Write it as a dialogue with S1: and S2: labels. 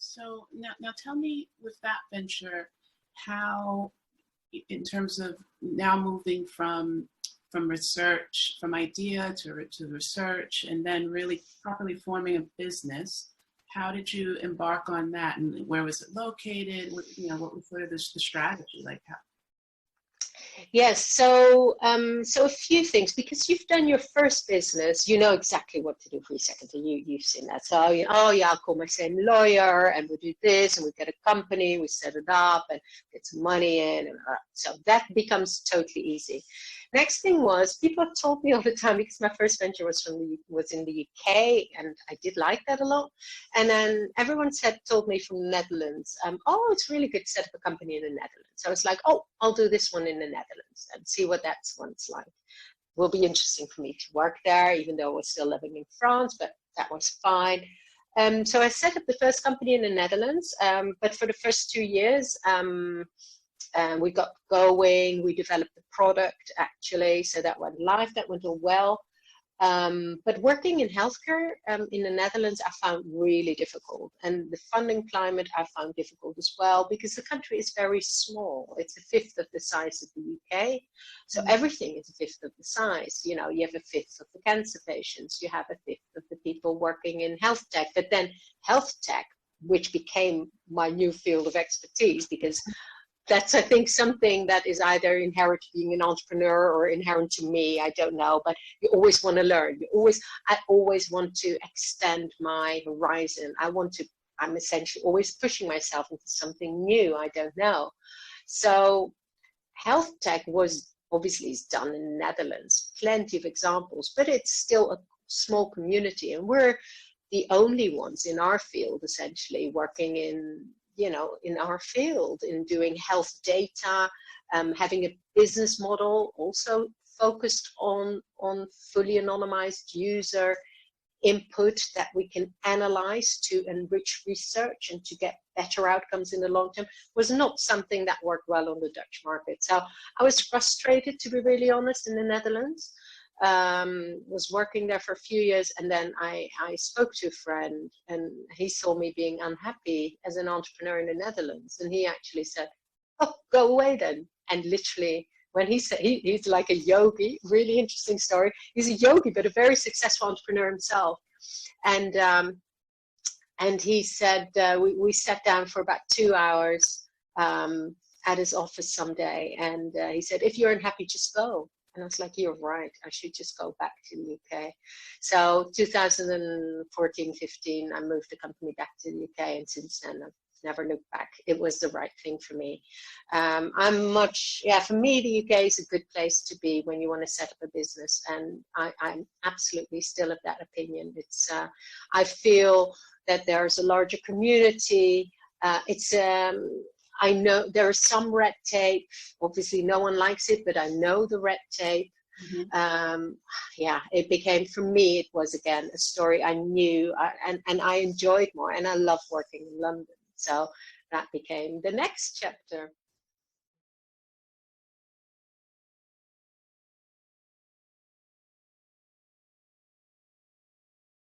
S1: So now tell me with that venture, how, in terms of now moving from research, from idea to research, and then really properly forming a business, how did you embark on that, and where was it located? What, what was sort of the strategy like? How?
S2: Yes, so a few things, because you've done your first business, you know exactly what to do for your second. You've seen that. So oh yeah, I'll call my same lawyer, and we'll do this, and we get a company, we set it up, and get some money in, and so that becomes totally easy. Next thing was, people have told me all the time, because my first venture was in the UK, and I did like that a lot. And then everyone told me from the Netherlands, oh, it's really good to set up a company in the Netherlands. So I was like, oh, I'll do this one in the Netherlands and see what that one's like. Will be interesting for me to work there, even though I was still living in France, but that was fine. So I set up the first company in the Netherlands, but for the first 2 years, we got going, we developed the product actually, so that went live, that went all well. But working in healthcare in the Netherlands, I found really difficult. And the funding climate I found difficult as well, because the country is very small. It's a fifth of the size of the UK. So everything is a fifth of the size. You know, you have a fifth of the cancer patients, you have a fifth of the people working in health tech. But then health tech, which became my new field of expertise, because that's, I think, something that is either inherent to being an entrepreneur or inherent to me. I don't know, but you always want to learn. I always want to extend my horizon. I'm essentially always pushing myself into something new. I don't know. So health tech was obviously done in the Netherlands, plenty of examples, but it's still a small community. And we're the only ones in our field, essentially, working in our field, in doing health data, having a business model also focused on fully anonymized user input that we can analyze to enrich research and to get better outcomes in the long term, was not something that worked well on the Dutch market. So I was frustrated, to be really honest, in the Netherlands. Was working there for a few years, and then I spoke to a friend, and he saw me being unhappy as an entrepreneur in the Netherlands, and he actually said, oh, go away then. And literally, when he said, he's like a yogi, really interesting story. He's a yogi, but a very successful entrepreneur himself. And he said, we sat down for about 2 hours at his office someday, and he said, if you're unhappy, just go. And I was like, you're right, I should just go back to the UK. So 2014, 15, I moved the company back to the UK, and since then I've never looked back. It was the right thing for me. For me, the UK is a good place to be when you want to set up a business, and I'm absolutely still of that opinion. It's I feel that there's a larger community. I know there is some red tape. Obviously, no one likes it, but I know the red tape. It became, for me, it was again a story I knew, and I enjoyed more, and I love working in London. So that became the next chapter.